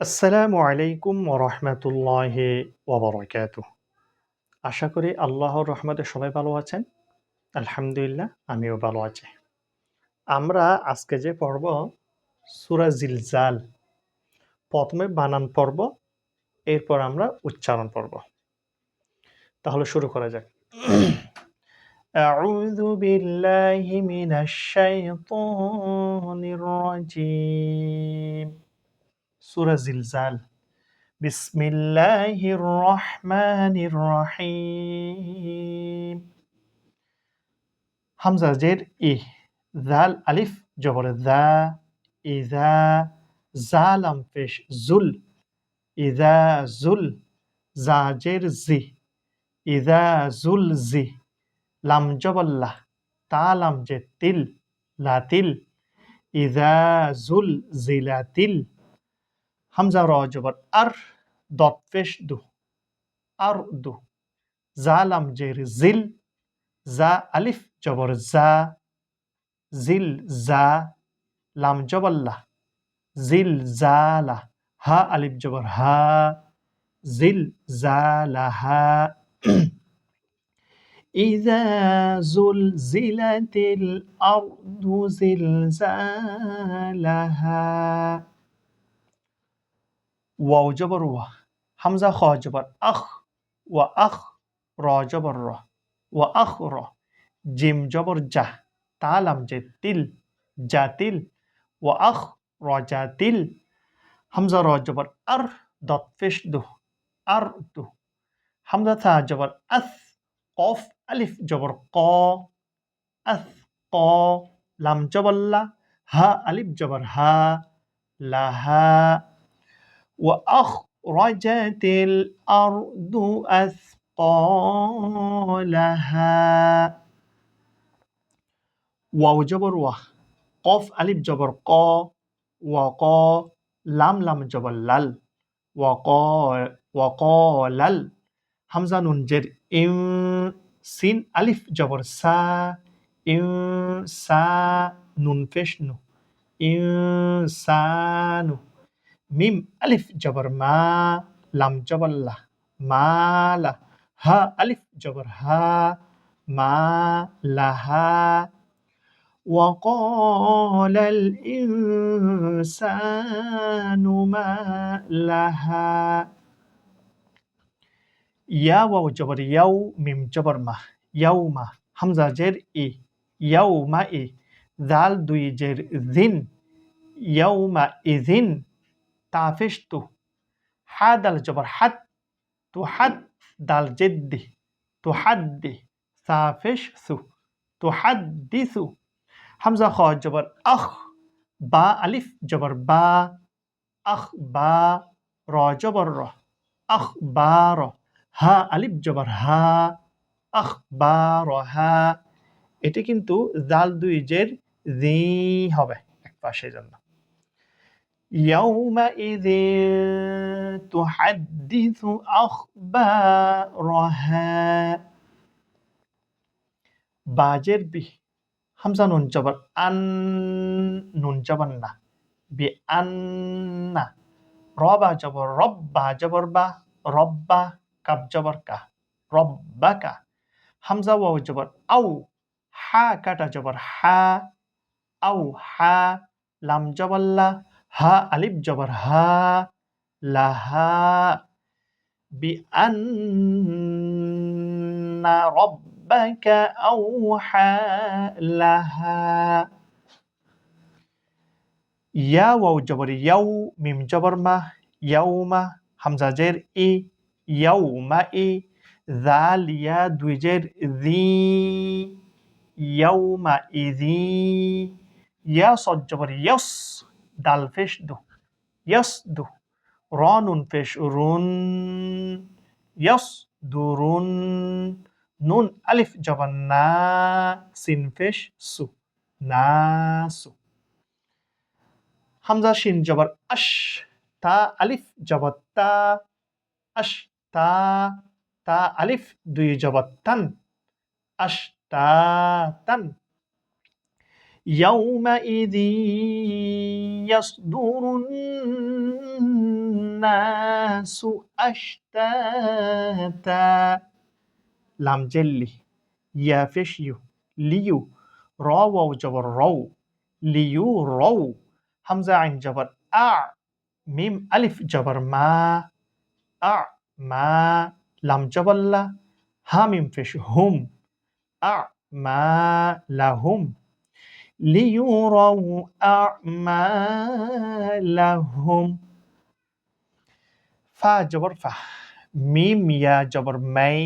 আসসালামু আলাইকুম ওরহমতুল্লাহি ওবরাকাতুহ। আশা করি আল্লাহর রহমতে সবাই ভালো আছেন। আলহামদুলিল্লাহ আমিও ভালো আছি। আমরা আজকে যে পড়ব সূরা জিলজাল। প্রথমে বানান পড়ব, এরপর আমরা উচ্চারণ পড়ব। তাহলে শুরু করা যাক। আউযু বিল্লাহি মিনাশ শাইতানির রাজীম। সূরা জিলজাল। বিসমিল্লাহির রহমানির রহিম। হামজা জের ই, জাল আলিফ জবর যা, ইযা, জা লাম পেশ জুল, ইযা জুল, জা জের জি, ইযা জুল জি, লাম জবর লা, তা লাম জের তিল, লাতিল, ইযা জুল জিলাতিল। হামজা র জবর আর, দত পেশ দু, আর দু, জা লাম জের জিল, জা আলিফ জবর জা, জিল জা, লাম জবর লা, জিল জালা, হা আলিফ জবর হা, জিল জালাহা। ইযা জুলজিলাতিল আরদু জিলজালাহা। ওয়াও জবর ওয়া, হামজা খ জবর আখ, ওয়া আখ, র জবর র, ওয়া আখ র, জিম জবর জা, তা লাম জে তিল, জাতিল, ওয়া আখ র জাতিল। হামজা র জবর আর, দত পেশ দু, আর দু। হামজা থা জবর আস, কফ আলিফ জবর ক, আস ক, লাম জবর লা, হা আলিফ জবর হা, লাহা। وأخرجت الأرض أثقالها। ওয়াও জবর ওয়াহ, কফ আলিফ জবর ক, ওয়াক, লাম লাম জবর লাল, ওয়াক, ওয়াকলাল। হামজা নুন জের ইম, সিন আলিফ জবর সা, ইম সা, নুন পেশ নু, ইনসানু। মিম আলিফ জবর মা, লাম জবর লা, মালা, হা আলিফ জবর হা, মা লাহা। وقال الإنسان ما لها। ইয়া ওয়াও জবর ইয়াও, মিম জবর মা, ইয়াউমা। হামজা জের ই, ইয়াউমা ই, জাল দুই জের জিন, ইয়াউমা ইজিন, তাফিশ তু, হা দাল জবর হাত, তু হাত, দাল জেদ্দি, তু হাদ্দি, সাফিশ সু, তু হাদ্দিসু। হামজা খ জবর আখ, বা আলিফ জবর বা, আখ বা, র জবর র, আখ বা র, হা আলিফ জবর হা, আখ বা র হা। এটি কিন্তু জাল দুই জের জি হবে এক পাশে জন্য। يومئذ تحدث أخبارها। বাজের বি, হামজা নুন জবর আন, নুন জবর না, বি আন্না। রবা জবর রব, বা জবর বা, রব্বা, কাব জবর কা, রব্বাকা। হামজা ওয়াও জবর আউ, হা কাটা জবর হা, আউ হা, লাম জবর লা, হা আলিফ জবর হা, লাহা। বিআন্না রব্বাকা আউহা লাহা। ইয়া ওয়াও জবর ইয়াউ, মিম জবর মা, ইয়াউমা। হামজা জের ই, ইয়াউমা ই, জাল ইয়া দুই জের জি, ইয়াউমা ইজি। ইয়া সদ জবর ইয়স, দাল পেশ দু, ইয়স দু, র নুন পেশ রুন, ইয়স দুরুন। নুন আলিফ জবর না, সিন পেশ সু, নাসু। হামজা শিন জবর আশ, তা আলিফ জবর তা, আশ তা, তা আলিফ দুই জবর তান, আশ তা তান। يومئذ يصدر الناس أشتاتا লাম জেল্লি ইয়া পেশ ইউ লিউ র ওয়াও জবর রৌ লিউ রৌ হামজা আইন জবর আ মিম আলিফ জবর মা আ মা লাম জবল্লা হা মিম পেশ হুম আ মা লাহুম লিয়ুরাউ আ'মালাহুম ফা জবর ফা মিম ইয়া জবর মাই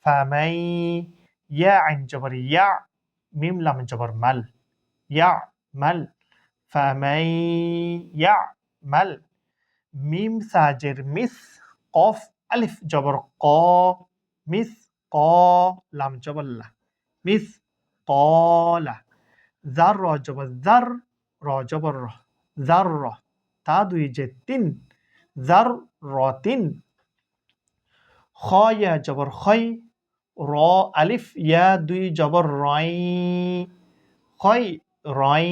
ফামাই ইয়া আইন জবর ইয়া মিম লাম জবর মাল ইয়া মাল ফামাই ইয়া মাল মিম সাজের মিস কফ আলিফ জবর ক মিস ক লাম জবর লা মিস কলা জার র জবর জার র জবর র জার র তা দুই যে তিন জার র তিন খ ইয়া জবর খয় র আলিফ ইয়া দুই জবর রয় খয় রয়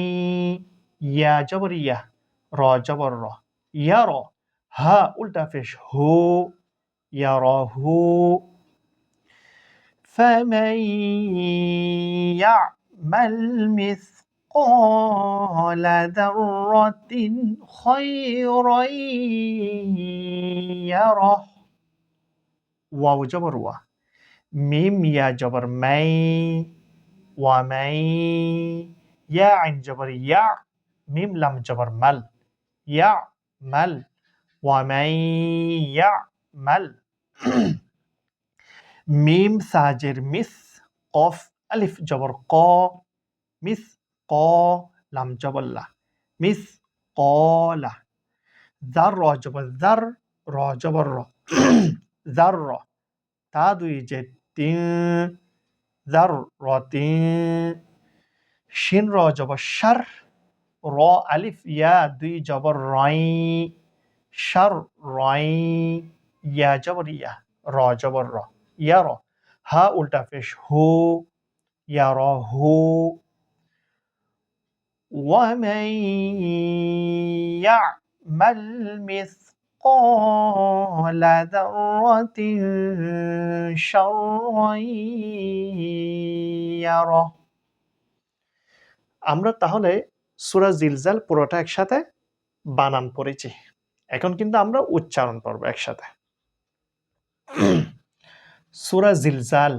ইয়া জবর ইয়া র জবর র ইয়া র হা উল্টা পেশ হু ইয়া র হু فمن يعمل مثقال ذرة خيرا يره واو جبر وا ميم يا جبر مي ومي يا عين جبر يا ميم لام جبر مل يعمل ومن يعمل মিম সাজের মিস কফ আলিফ জবর ক মিস ক লাম জবল্লা মিস কলা জার র জবর জার র জবর র জার র তা দুই যে তিন জার র তিন শিন র জবর শার র আলিফ ইয়া দুই জবর রয় শার রয় ইয়া জবর ইয়া র জবর র ইয়া র হা উল্টা পেশ হু ইয়া র হু ومن يعمل مثقال ذرة شرا يره আমরা তাহলে সূরা জিলজাল পুরোটা একসাথে বানান পড়েছি এখন কিন্তু আমরা উচ্চারণ করব একসাথে সূরা জিলজাল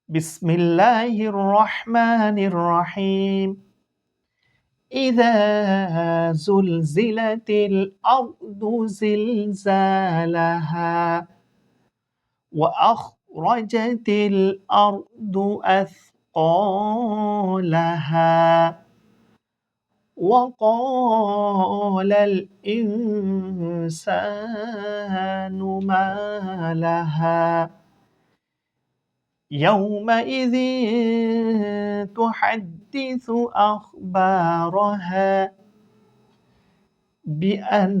বিসমিল্লাহির রহমানির রহিম ইযা যুলজিলাতিল আরদু জিলজালাহা ওয়া আখরাজাতিল আরদু আথqalaha وقال الإنسان ما لها يومئذ تحدث أخبارها بأن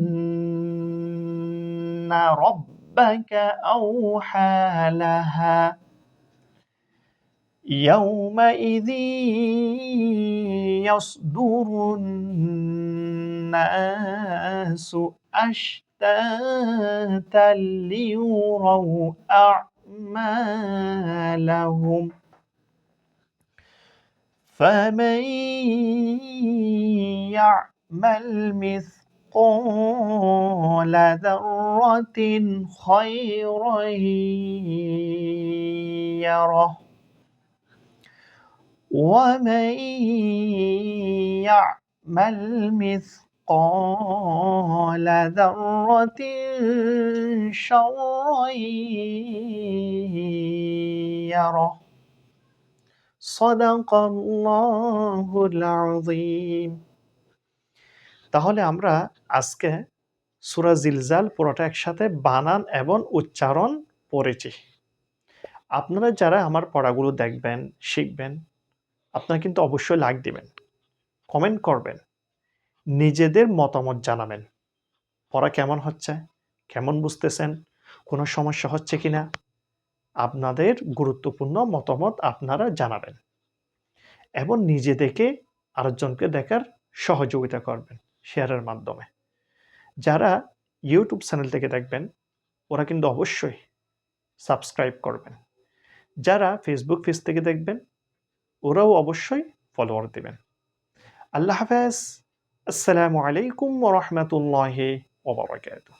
ربك أوحى لها يومئذ يصدر الناس أشتاتا ليروا أعمالهم فمن يعمل مثقال ذرة خيرا يره ومن يعمل مثقال ذرة شرا يره صدق الله العظيم তাহলে আমরা আজকে সূরা জিলজাল পুরোটা একসাথে বানান এবং উচ্চারণ পড়েছি আপনারা যারা আমার পড়াগুলো দেখবেন শিখবেন আপনারা কিন্তু অবশ্যই লাইক দিবেন কমেন্ট করবেন নিজেদের মতামত জানাবেন পড়া কেমন হচ্ছে কেমন বুঝতেছেন কোনো সমস্যা হচ্ছে কিনা আপনাদের গুরুত্বপূর্ণ মতামত আপনারা জানাবেন এবং নিজে দেখে আরেকজনকে দেখার সহযোগিতা করবেন শেয়ারের মাধ্যমে যারা ইউটিউব চ্যানেল থেকে দেখবেন ওরা কিন্তু অবশ্যই সাবস্ক্রাইব করবেন। যারা ফেসবুক পেজ থেকে দেখবেন ওরাও অবশ্যই ফলোয়ার দিবেন। আল্লাহ হাফেজ। আসসালামু আলাইকুম ওয়া রাহমাতুল্লাহি ওয়া বারাকাতুহু।